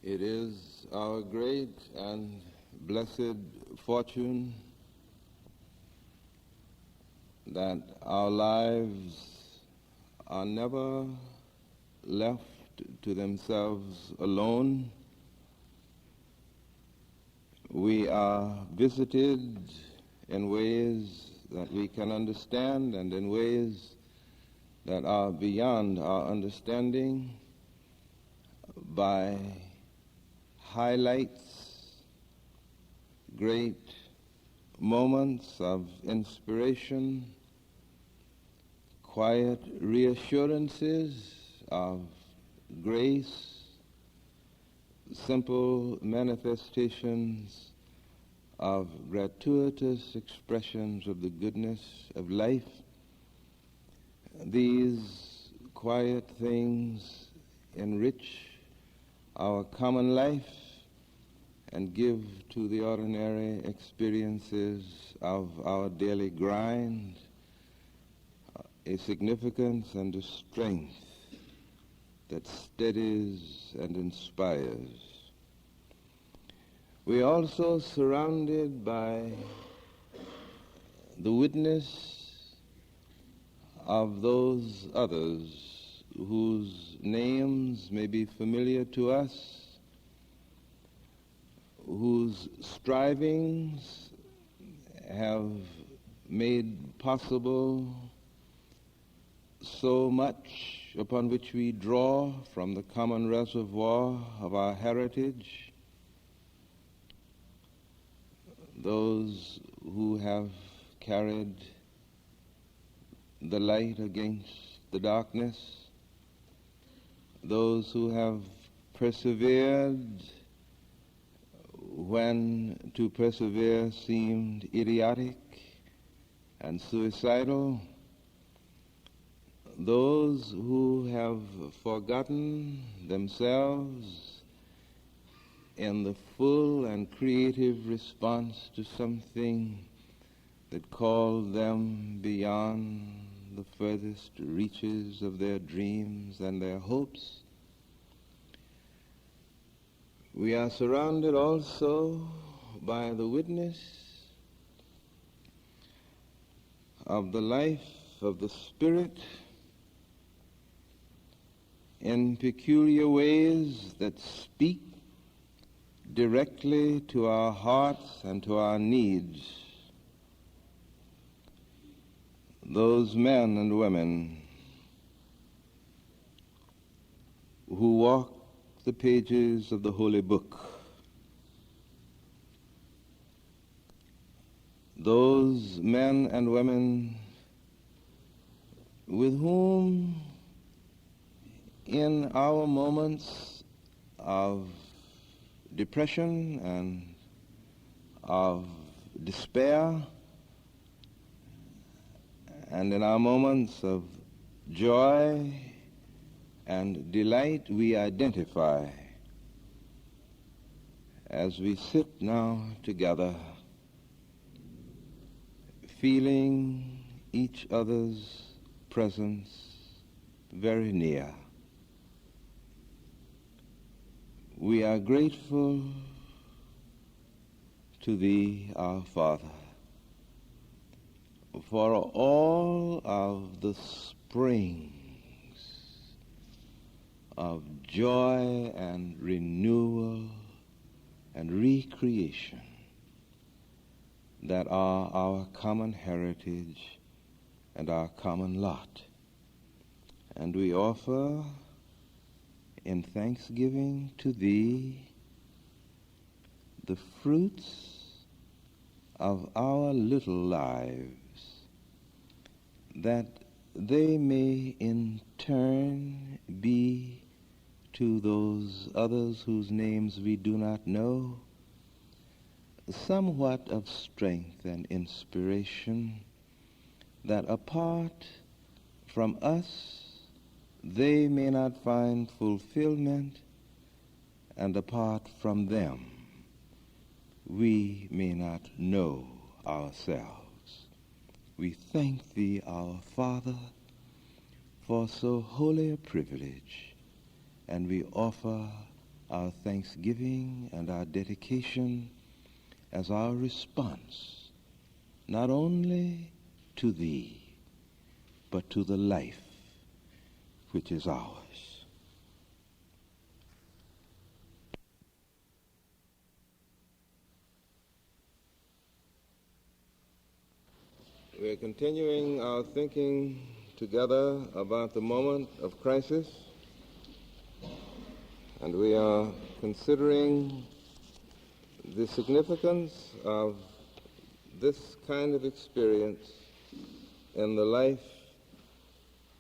It is our great and blessed fortune that our lives are never left to themselves alone. We are visited in ways that we can understand and in ways that are beyond our understanding by highlights, great moments of inspiration, quiet reassurances of grace, simple manifestations of gratuitous expressions of the goodness of life. These quiet things enrich our common life and give to the ordinary experiences of our daily grind a significance and a strength that steadies and inspires. We are also surrounded by the witness of those others whose names may be familiar to us, whose strivings have made possible so much upon which we draw from the common reservoir of our heritage, those who have carried the light against the darkness, those who have persevered when to persevere seemed idiotic and suicidal, those who have forgotten themselves in the full and creative response to something that called them beyond the furthest reaches of their dreams and their hopes. We are surrounded also by the witness of the life of the Spirit in peculiar ways that speak directly to our hearts and to our needs. Those men and women who walk the pages of the Holy Book, those men and women with whom in our moments of depression and of despair, and in our moments of joy and delight, we identify as we sit now together, feeling each other's presence very near. We are grateful to Thee, our Father, for all of the springs of joy and renewal and recreation that are our common heritage and our common lot. And we offer in thanksgiving to Thee the fruits of our little lives, that they may in turn be to those others whose names we do not know somewhat of strength and inspiration, that apart from us they may not find fulfillment, and apart from them we may not know ourselves. We thank Thee, our Father, for so holy a privilege, and we offer our thanksgiving and our dedication as our response, not only to Thee, but to the life which is ours. We're continuing our thinking together about the moment of crisis, and we are considering the significance of this kind of experience in the life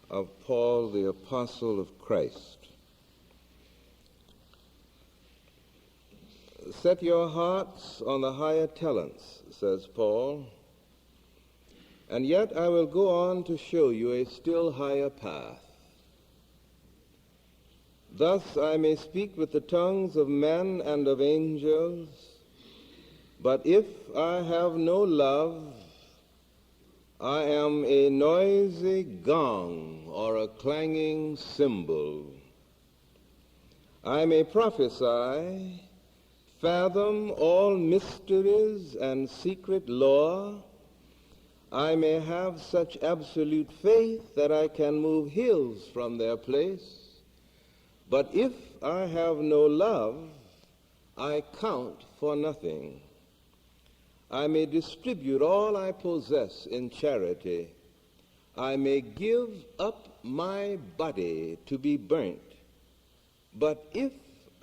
of Paul, the apostle of Christ. Set your hearts on the higher talents, says Paul, and yet I will go on to show you a still higher path. Thus I may speak with the tongues of men and of angels, but if I have no love, I am a noisy gong or a clanging cymbal. I may prophesy, fathom all mysteries and secret lore. I may have such absolute faith that I can move hills from their place. But if I have no love, I count for nothing. I may distribute all I possess in charity. I may give up my body to be burnt. But if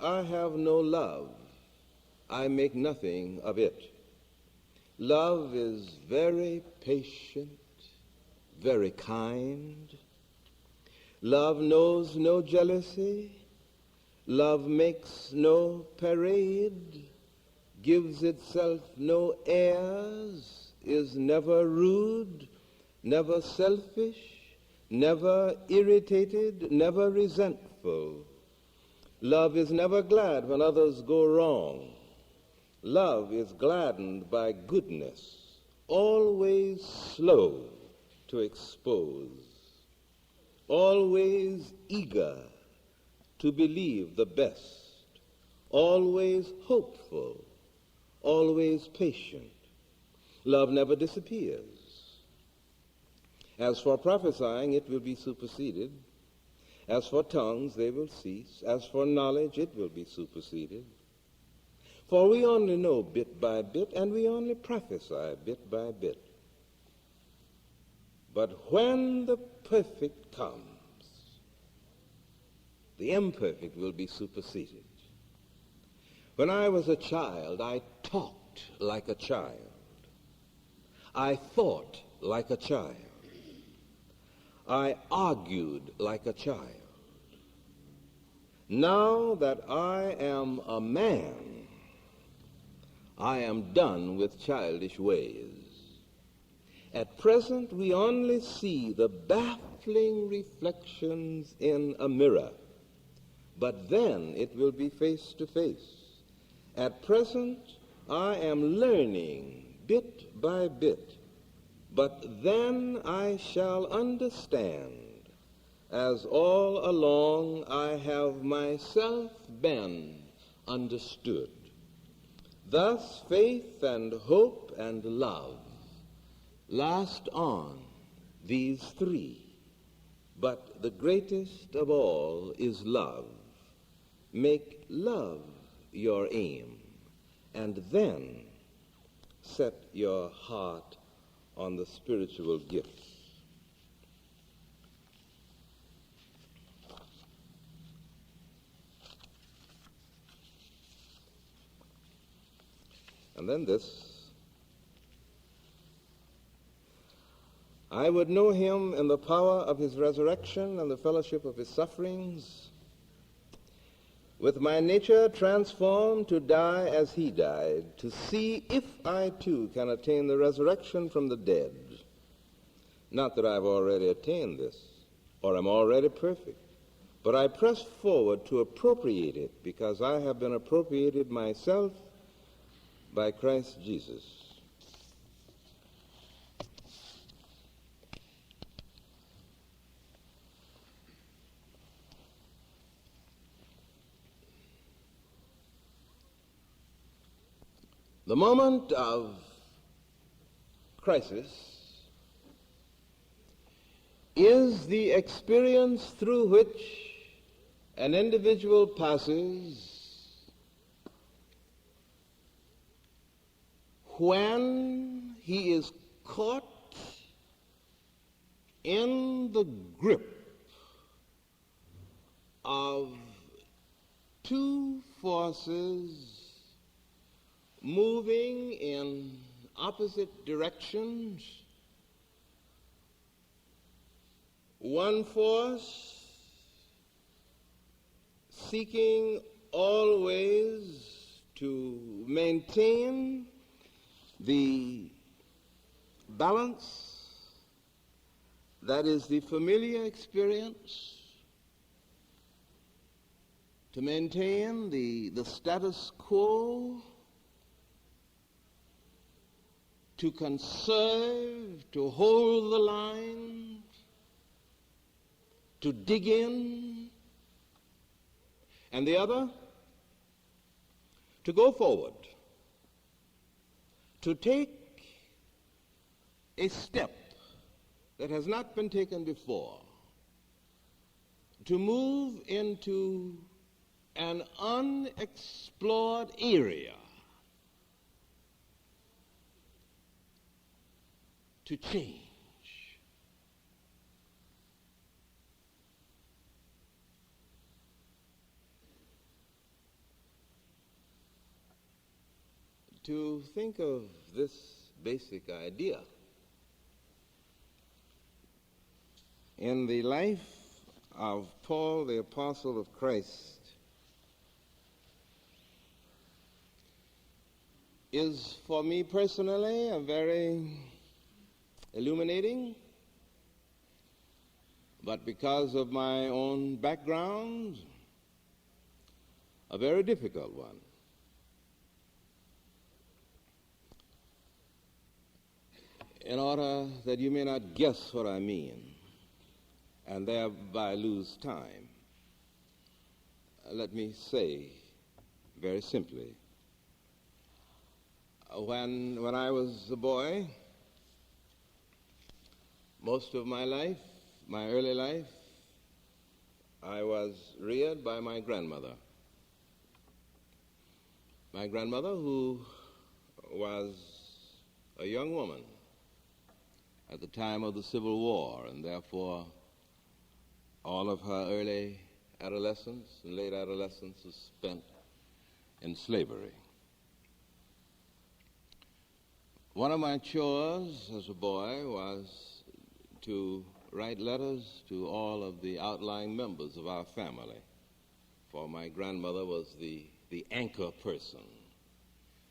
I have no love, I make nothing of it. Love is very patient, very kind. Love knows no jealousy. Love makes no parade, gives itself no airs, is never rude, never selfish, never irritated, never resentful. Love is never glad when others go wrong. Love is gladdened by goodness, always slow to expose, always eager to believe the best, always hopeful, always patient. Love never disappears. As for prophesying, it will be superseded. As for tongues, they will cease. As for knowledge, it will be superseded. For we only know bit by bit, and we only prophesy bit by bit. But when the perfect comes, the imperfect will be superseded. When I was a child, I talked like a child. I thought like a child. I argued like a child. Now that I am a man, I am done with childish ways. At present, we only see the baffling reflections in a mirror, but then it will be face to face. At present, I am learning bit by bit, but then I shall understand, as all along I have myself been understood. Thus, faith and hope and love last on, these three, but the greatest of all is love. Make love your aim, and then set your heart on the spiritual gifts. And then this, I would know him in the power of his resurrection and the fellowship of his sufferings, with my nature transformed to die as he died, to see if I too can attain the resurrection from the dead. Not that I've already attained this, or am already perfect, but I press forward to appropriate it, because I have been appropriated myself by Christ Jesus. The moment of crisis is the experience through which an individual passes when he is caught in the grip of two forces moving in opposite directions. One force seeking always to maintain the balance that is the familiar experience, to maintain the status quo, to conserve, to hold the line, to dig in, and the other, to go forward, to take a step that has not been taken before, to move into an unexplored area, to change. To think of this basic idea in the life of Paul, the apostle of Christ, is for me personally a very illuminating, but because of my own background, a very difficult one. In order that you may not guess what I mean and thereby lose time, let me say very simply, when I was a boy, most of my life, my early life, I was reared by my grandmother. My grandmother, who was a young woman at the time of the Civil War, and therefore all of her early adolescence and late adolescence was spent in slavery. One of my chores as a boy was to write letters to all of the outlying members of our family, for my grandmother was the anchor person.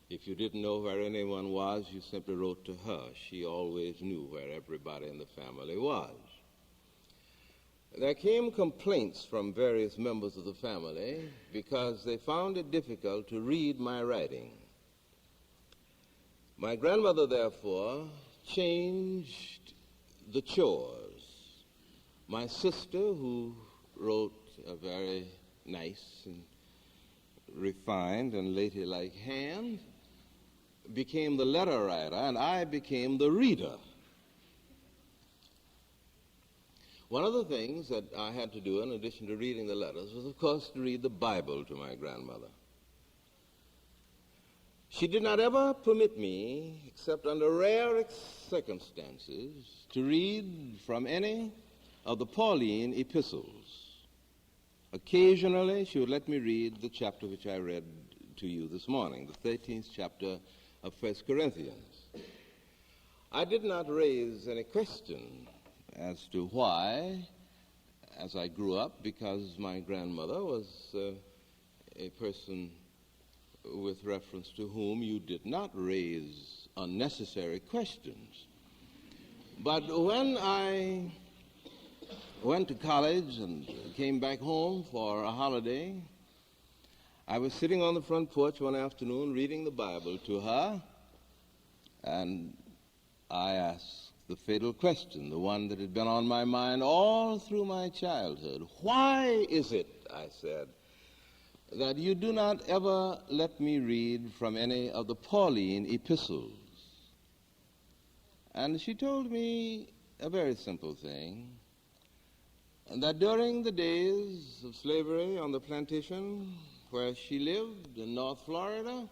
If you didn't know where anyone was, you simply wrote to her. She always knew where everybody in the family was. There came complaints from various members of the family because they found it difficult to read my writing. My grandmother, therefore, changed the chores. My sister, who wrote a very nice and refined and ladylike hand, became the letter writer, and I became the reader. One of the things that I had to do in addition to reading the letters was, of course, to read the Bible to my grandmother. She did not ever permit me, except under rare circumstances, to read from any of the Pauline epistles. Occasionally, she would let me read the chapter which I read to you this morning, the 13th chapter of 1 Corinthians. I did not raise any question as to why, as I grew up, because my grandmother was a person with reference to whom you did not raise unnecessary questions. But when I went to college and came back home for a holiday, I was sitting on the front porch one afternoon reading the Bible to her, and I asked the fatal question, the one that had been on my mind all through my childhood. Why is it, I said, that you do not ever let me read from any of the Pauline epistles. And she told me a very simple thing, and that during the days of slavery on the plantation where she lived in North Florida,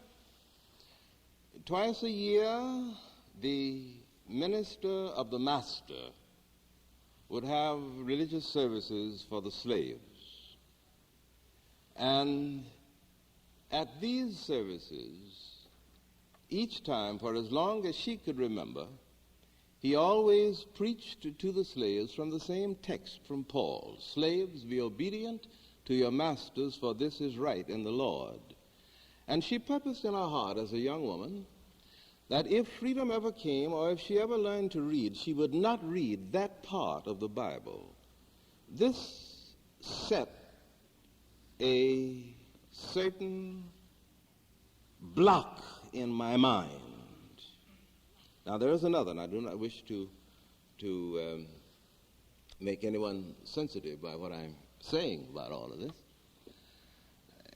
twice a year the minister of the master would have religious services for the slaves. And at these services, each time, for as long as she could remember, he always preached to the slaves from the same text from Paul: "Slaves, be obedient to your masters, for this is right in the Lord." And she purposed in her heart as a young woman that if freedom ever came, or if she ever learned to read, she would not read that part of the Bible. This set a certain block in my mind. Now there is another, and I do not wish to make anyone sensitive by what I'm saying about all of this.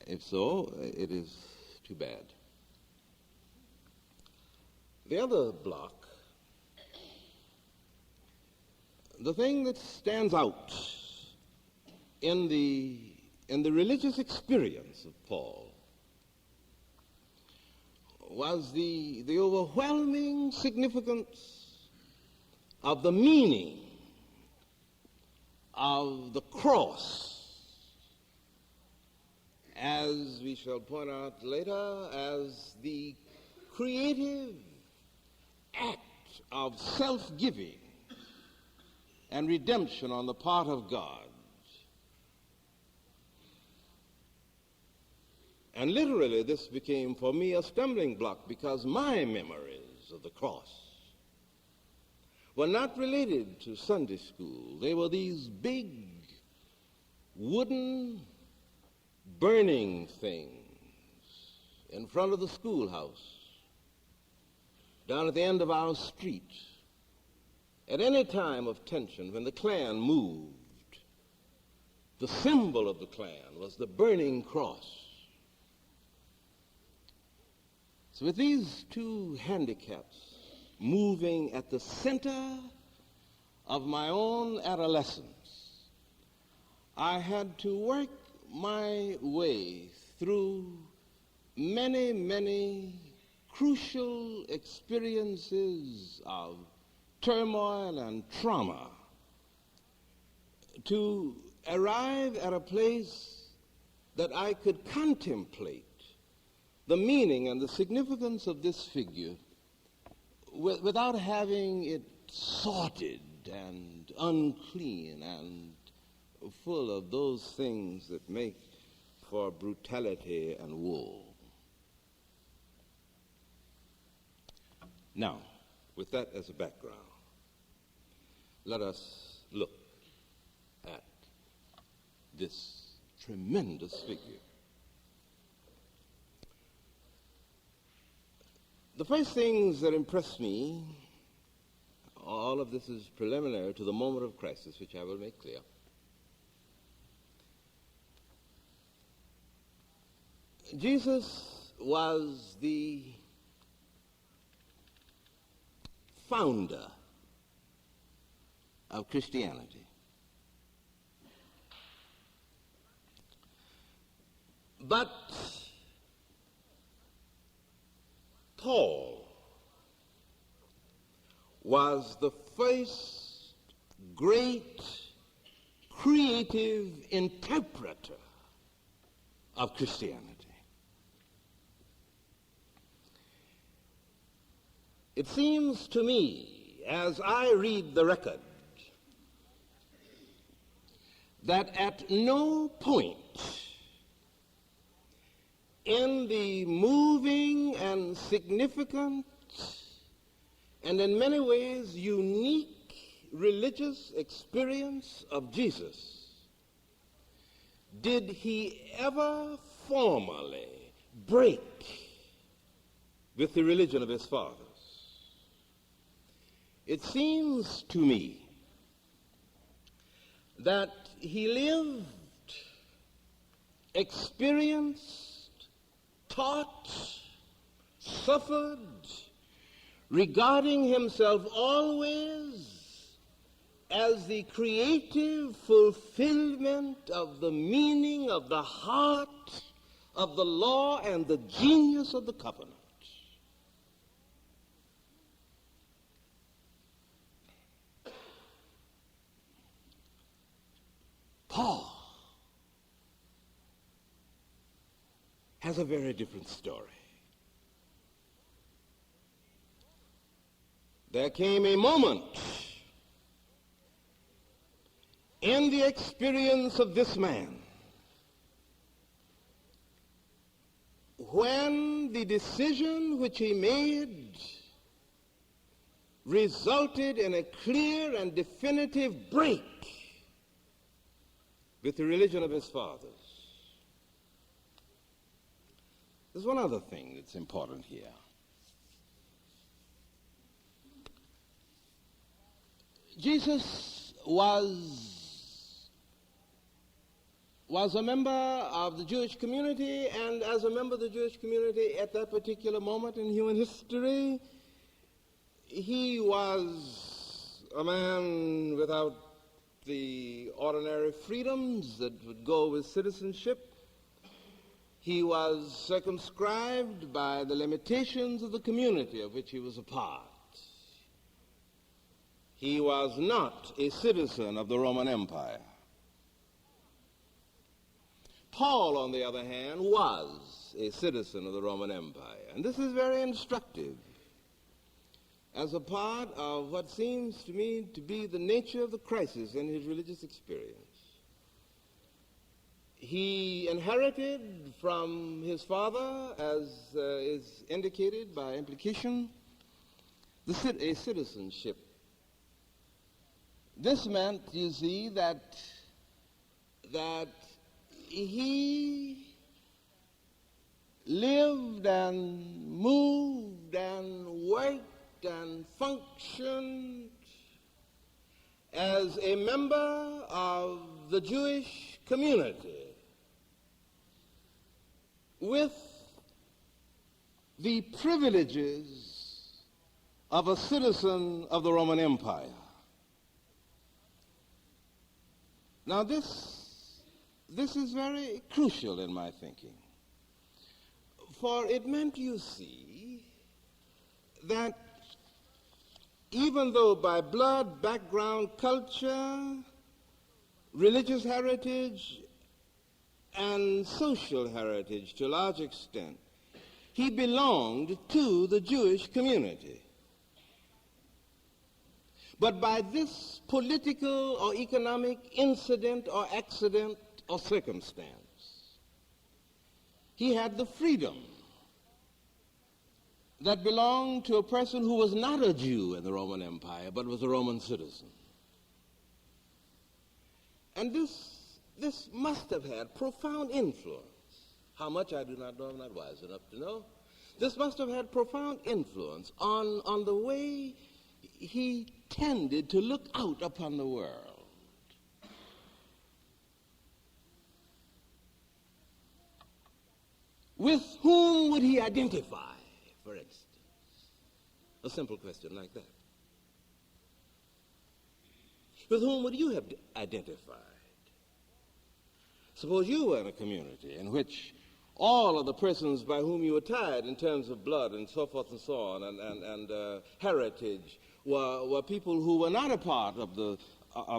If so, it is too bad. The other block, the thing that stands out in the religious experience of Paul, was the overwhelming significance of the meaning of the cross, as we shall point out later, as the creative act of self-giving and redemption on the part of God. And literally, this became for me a stumbling block, because my memories of the cross were not related to Sunday school. They were these big wooden burning things in front of the schoolhouse, down at the end of our street. At any time of tension, when the Klan moved, the symbol of the Klan was the burning cross. So with these two handicaps moving at the center of my own adolescence, I had to work my way through many, many crucial experiences of turmoil and trauma to arrive at a place that I could contemplate the meaning and the significance of this figure without having it sordid and unclean and full of those things that make for brutality and woe. Now, with that as a background, let us look at this tremendous figure. The first things that impress me, all of this is preliminary to the moment of crisis, which I will make clear. Jesus was the founder of Christianity. But Paul was the first great creative interpreter of Christianity. It seems to me, as I read the record, that at no point in the moving and significant and in many ways unique religious experience of Jesus did he ever formally break with the religion of his fathers. It seems to me that he lived experienced, taught, suffered, regarding himself always as the creative fulfillment of the meaning of the heart of the law and the genius of the covenant. Paul has a very different story. There came a moment in the experience of this man when the decision which he made resulted in a clear and definitive break with the religion of his fathers. There's one other thing that's important here. Jesus was a member of the Jewish community, and as a member of the Jewish community at that particular moment in human history, he was a man without the ordinary freedoms that would go with citizenship. He was circumscribed by the limitations of the community of which he was a part. He was not a citizen of the Roman Empire. Paul, on the other hand, was a citizen of the Roman Empire. And this is very instructive as a part of what seems to me to be the nature of the crisis in his religious experience. He inherited from his father, as is indicated by implication, a citizenship. This meant, you see, that he lived and moved and worked and functioned as a member of the Jewish community with the privileges of a citizen of the Roman Empire. Now this is very crucial in my thinking, for it meant, you see, that even though by blood, background, culture, religious heritage, and social heritage to a large extent, he belonged to the Jewish community. But by this political or economic incident or accident or circumstance, he had the freedom that belonged to a person who was not a Jew in the Roman Empire, but was a Roman citizen. And this must have had profound influence. How much I do not know, I'm not wise enough to know. This must have had profound influence on the way he tended to look out upon the world. With whom would he identify, for instance? A simple question like that. With whom would you have identified? Suppose you were in a community in which all of the persons by whom you were tied in terms of blood and so forth and so on and heritage were people who were not a part of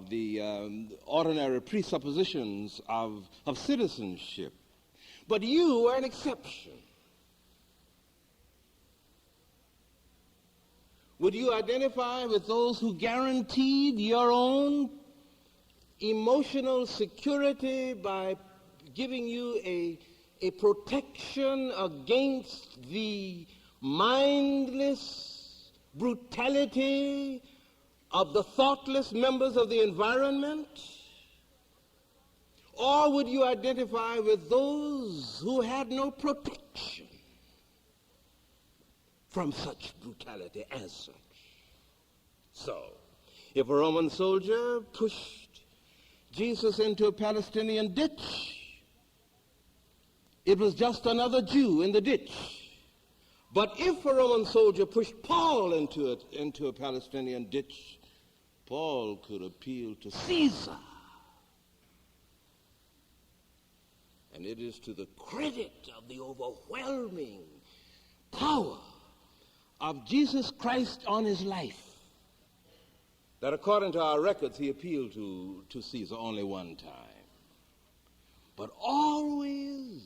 the ordinary presuppositions of citizenship. But you were an exception. Would you identify with those who guaranteed your own emotional security by giving you a protection against the mindless brutality of the thoughtless members of the environment? Or would you identify with those who had no protection from such brutality as such? So, if a Roman soldier pushed Jesus into a Palestinian ditch, it was just another Jew in the ditch. But if a Roman soldier pushed Paul into a Palestinian ditch, Paul could appeal to Caesar. And it is to the credit of the overwhelming power of Jesus Christ on his life that according to our records he appealed to Caesar only one time. But always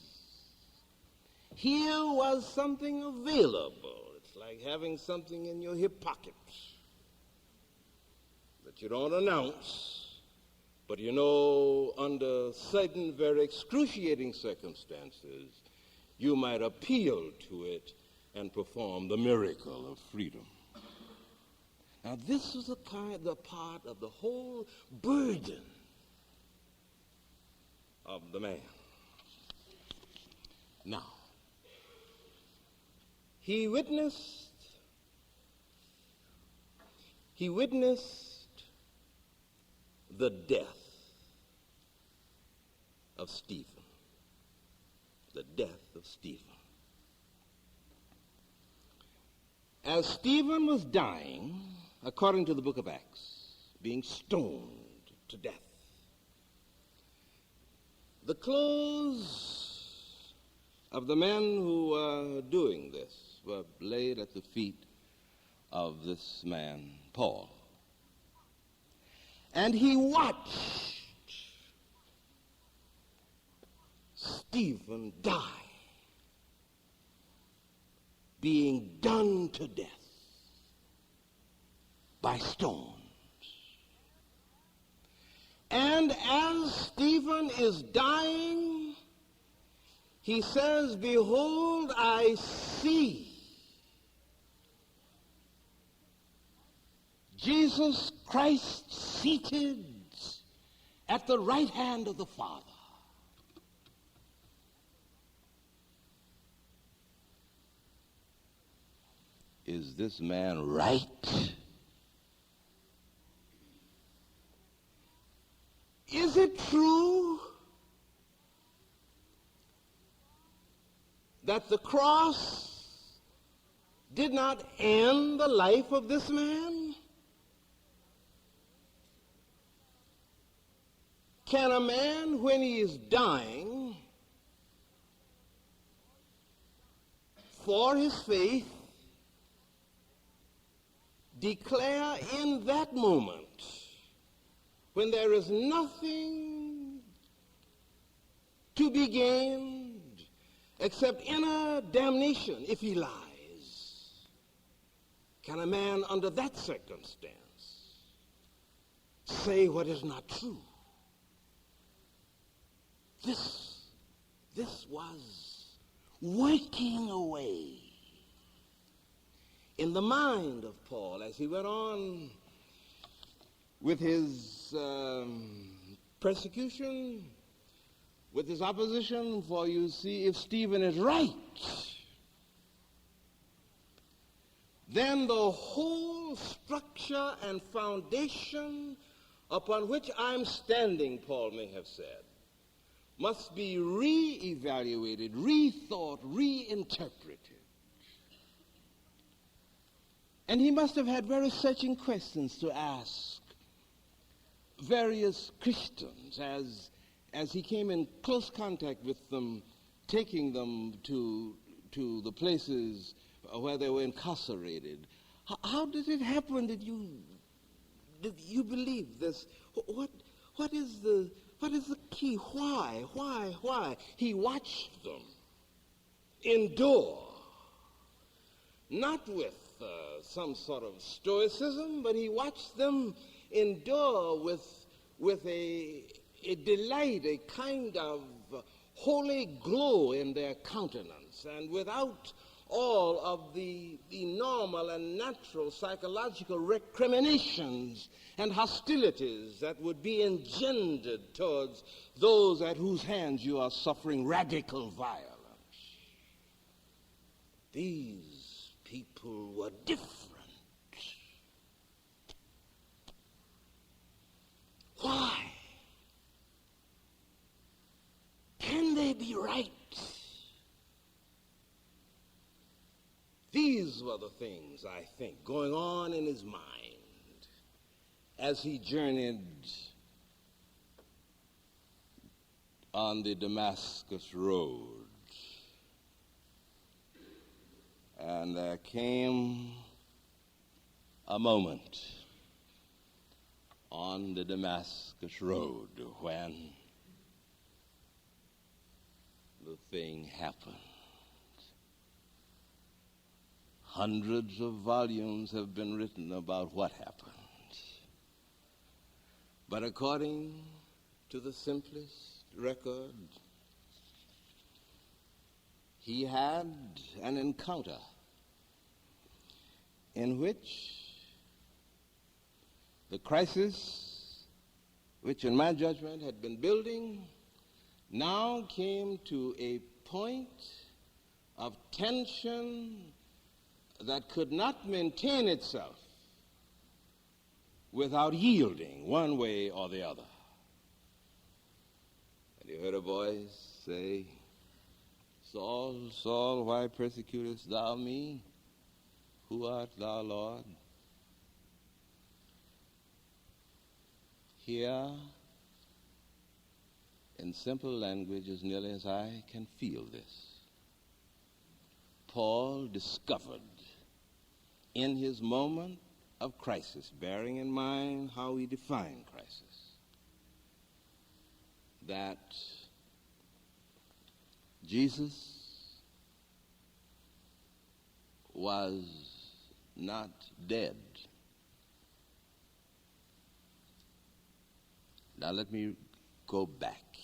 here was something available. It's like having something in your hip pocket that you don't announce, but you know under certain very excruciating circumstances you might appeal to it and perform the miracle of freedom. Now this was the part of the whole burden of the man. Now, he witnessed the death of Stephen. The death of Stephen. As Stephen was dying, according to the book of Acts, being stoned to death, the clothes of the men who were doing this were laid at the feet of this man, Paul. And he watched Stephen die, being done to death by stones. And as Stephen is dying, he says, "Behold, I see Jesus Christ seated at the right hand of the Father." Is this man right? Is it true that the cross did not end the life of this man? Can a man, when he is dying for his faith, declare in that moment, when there is nothing to be gained except inner damnation if he lies, can a man under that circumstance say what is not true? This was working away in the mind of Paul as he went on with his persecution, with his opposition. For you see, if Stephen is right, then the whole structure and foundation upon which I'm standing, Paul may have said, must be re-evaluated, rethought, reinterpreted. And he must have had very searching questions to ask various Christians as he came in close contact with them, taking them to the places where they were incarcerated. How did it happen that you believe this? What is the key? Why? He watched them endure, not with some sort of stoicism, but he watched them endure with a delight, a kind of holy glow in their countenance, and without all of the normal and natural psychological recriminations and hostilities that would be engendered towards those at whose hands you are suffering radical violence. These people were different. Why? Can they be right? were the things, I think, going on in his mind as he journeyed on the Damascus road. And there came a moment on the Damascus road when the thing happened. Hundreds of volumes have been written about what happened. But according to the simplest record, he had an encounter in which the crisis, which in my judgment had been building, now came to a point of tension that could not maintain itself without yielding one way or the other. And you heard a voice say, "Saul, Saul, why persecutest thou me? Who art thou, Lord?" Here, in simple language, as nearly as I can feel this, Paul discovered in his moment of crisis, bearing in mind how we define crisis, that Jesus was not dead. Now let me go back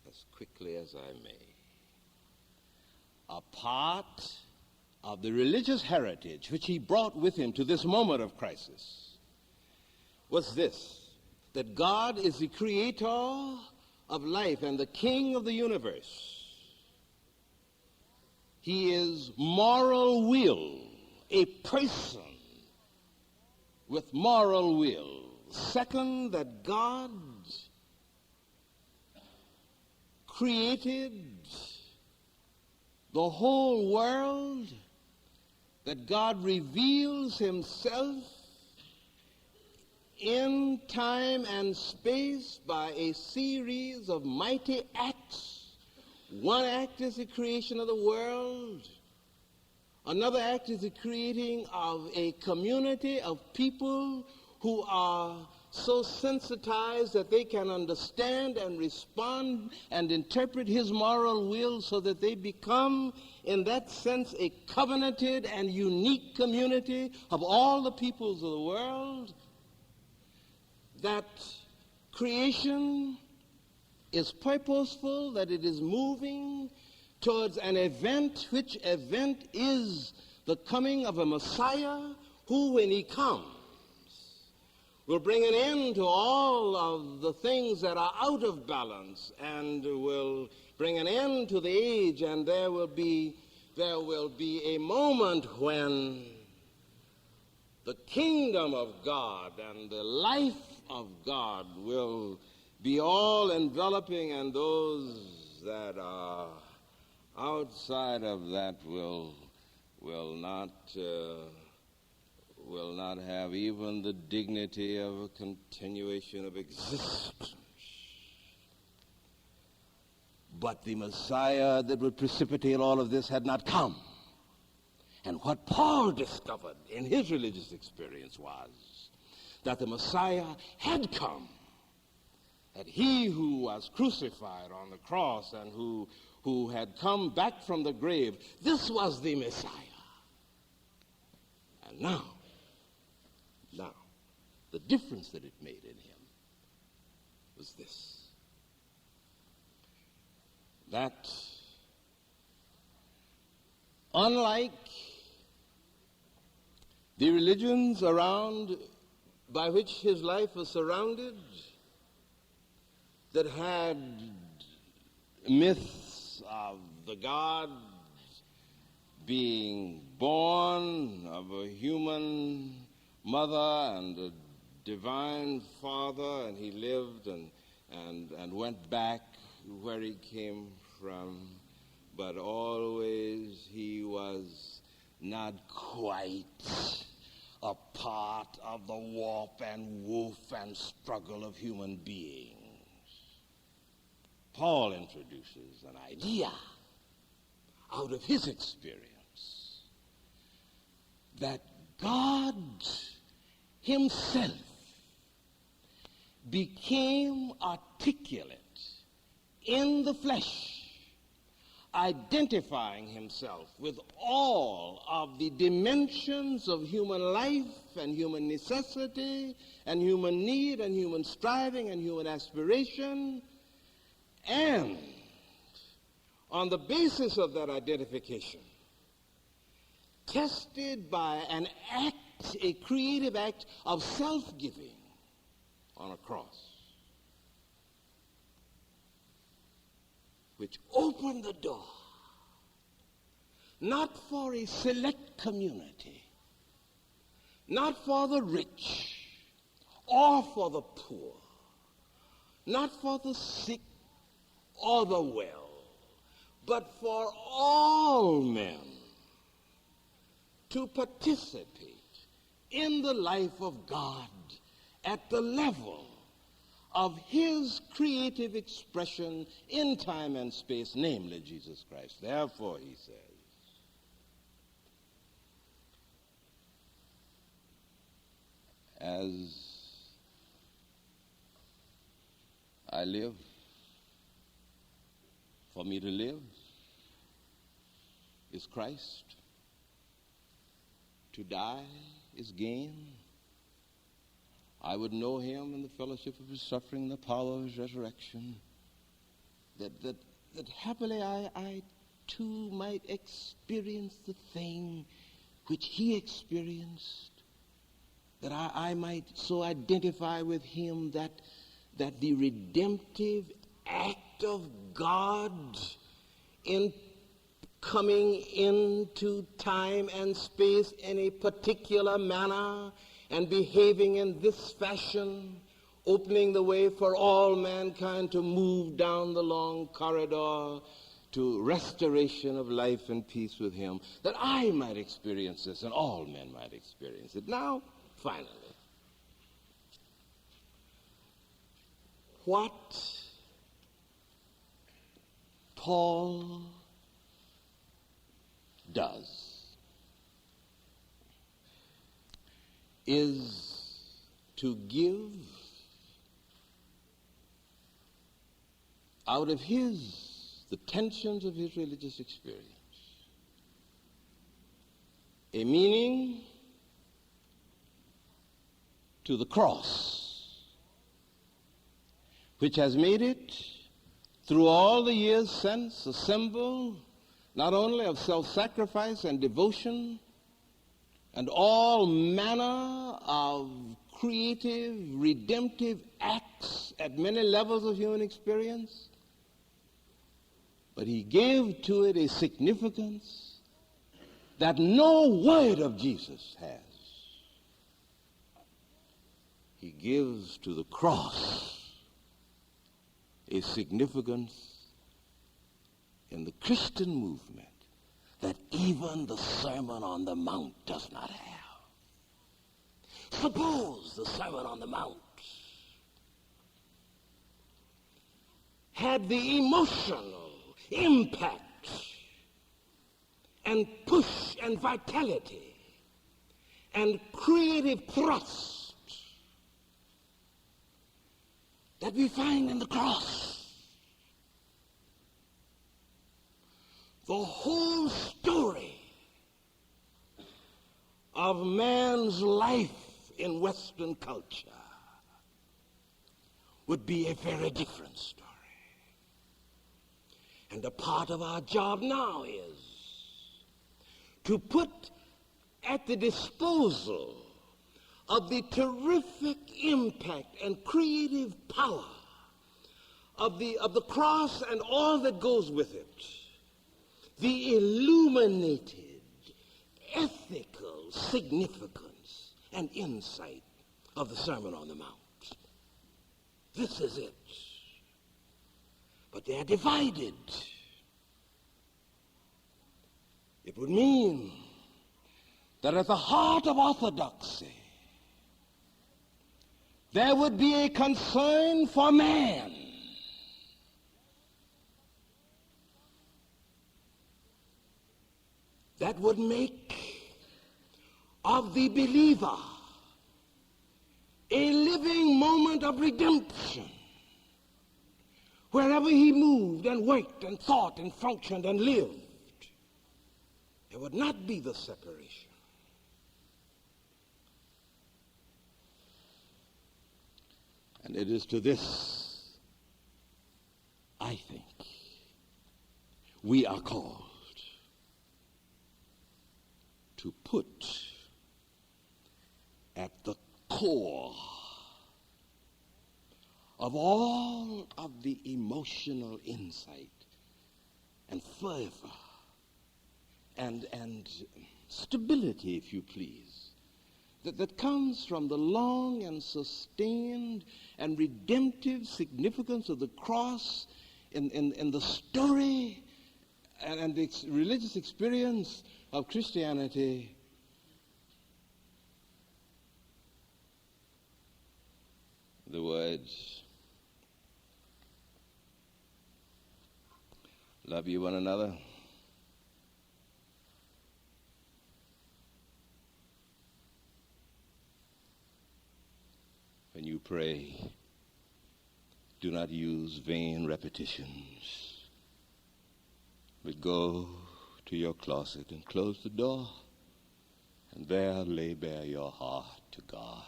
as quickly as I may. A part of the religious heritage which he brought with him to this moment of crisis was this: that God is the creator of life and the king of the universe. He is moral will, a person with moral will. Second, that God created the whole world, that God reveals himself in time and space by a series of mighty acts. One act is the creation of the world. Another act is the creating of a community of people who are so sensitized that they can understand and respond and interpret his moral will, so that they become, in that sense, a covenanted and unique community of all the peoples of the world. That creation is purposeful, that it is moving towards an event, which event is the coming of a Messiah who, when he comes, will bring an end to all of the things that are out of balance, and will bring an end to the age, and there will be a moment when the kingdom of God and the life of God will be all enveloping, and those that are outside of that will not have even the dignity of a continuation of existence. But the Messiah that would precipitate all of this had not come. And what Paul discovered in his religious experience was that the Messiah had come, that he who was crucified on the cross and who had come back from the grave, this was the Messiah. And now, the difference that it made in him was this: that unlike the religions around by which his life was surrounded, that had myths of the gods being born of a human mother and a divine father, and he lived and went back where he came from, but always he was not quite a part of the warp and woof and struggle of human beings. Paul introduces an idea out of his experience that God himself became articulate in the flesh, identifying himself with all of the dimensions of human life and human necessity and human need and human striving and human aspiration. And on the basis of that identification, tested by an act, a creative act of self-giving on a cross, which opened the door not for a select community, not for the rich or for the poor, not for the sick or the well, but for all men to participate in the life of God at the level of his creative expression in time and space, namely Jesus Christ. Therefore, he says, as I live, for me to live is Christ. To die is gain. I would know him in the fellowship of his suffering, the power of his resurrection, that happily I too might experience the thing which he experienced, that I might so identify with him that the redemptive act of God in coming into time and space in a particular manner and behaving in this fashion, opening the way for all mankind to move down the long corridor to restoration of life and peace with him, that I might experience this and all men might experience it. Now, finally, what Paul does is to give out of the tensions of his religious experience a meaning to the cross, which has made it through all the years since a symbol not only of self-sacrifice and devotion and all manner of creative, redemptive acts at many levels of human experience, but he gave to it a significance that no word of Jesus has. He gives to the cross a significance in the Christian movement that even the Sermon on the Mount does not have. Suppose the Sermon on the Mount had the emotional impact and push and vitality and creative thrust that we find in the cross. The whole story of man's life in Western culture would be a very different story. And a part of our job now is to put at the disposal of the terrific impact and creative power of the cross and all that goes with it, the illuminated ethical significance and insight of the Sermon on the Mount. This is it. But they are divided. It would mean that at the heart of orthodoxy there would be a concern for man. That would make of the believer a living moment of redemption. Wherever he moved and worked and thought and functioned and lived, there would not be the separation. And it is to this, I think, we are called to put at the core of all of the emotional insight and fervor and stability, if you please, that comes from the long and sustained and redemptive significance of the cross in the story and the religious experience of Christianity. The words, love ye one another, when you pray, do not use vain repetitions, but go to your closet and close the door, and there lay bare your heart to God.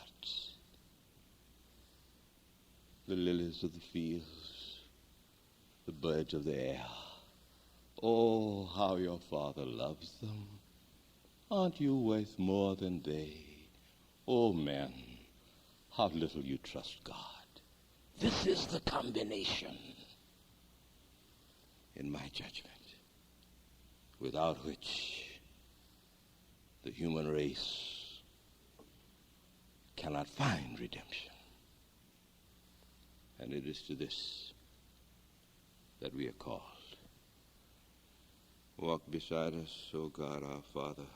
The lilies of the fields, the birds of the air. Oh, how your Father loves them. Aren't you worth more than they? Oh, men, how little you trust God. This is the combination, in my judgment, without which the human race cannot find redemption. And it is to this that we are called. Walk beside us, O God our Father,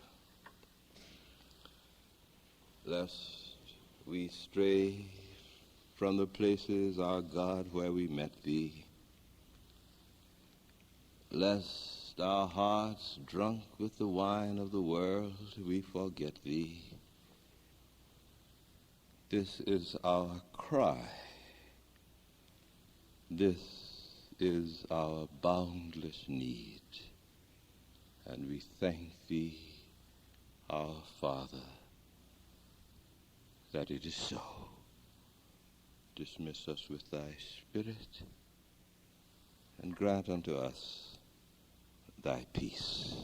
lest we stray from the places, our God, where we met thee, lest our hearts, drunk with the wine of the world, we forget thee. This is our cry. This is our boundless need, and we thank thee, our Father, that it is so. Dismiss us with thy Spirit, and grant unto us thy peace.